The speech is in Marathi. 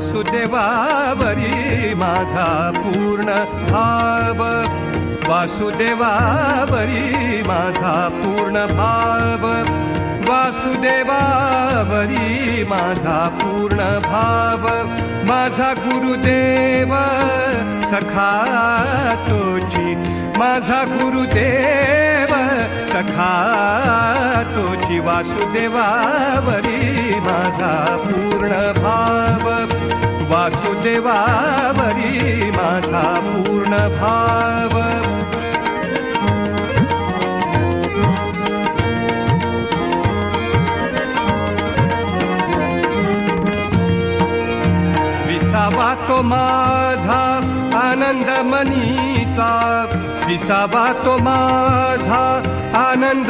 वासुदेवावरी माझा पूर्ण भाव, वासुदेवावरी माझा पूर्ण भाव, वासुदेवावरी माझा पूर्ण भाव। माझा गुरुदेव सखा तोची, माझा गुरुदेव सखा तोची, वासुदेवावरी माझा पूर्ण भाव, वासुदेवावरी माझा पूर्ण भाव। विसावा तो माझा आनंद मनीचा, विसावा तो माझा आनंद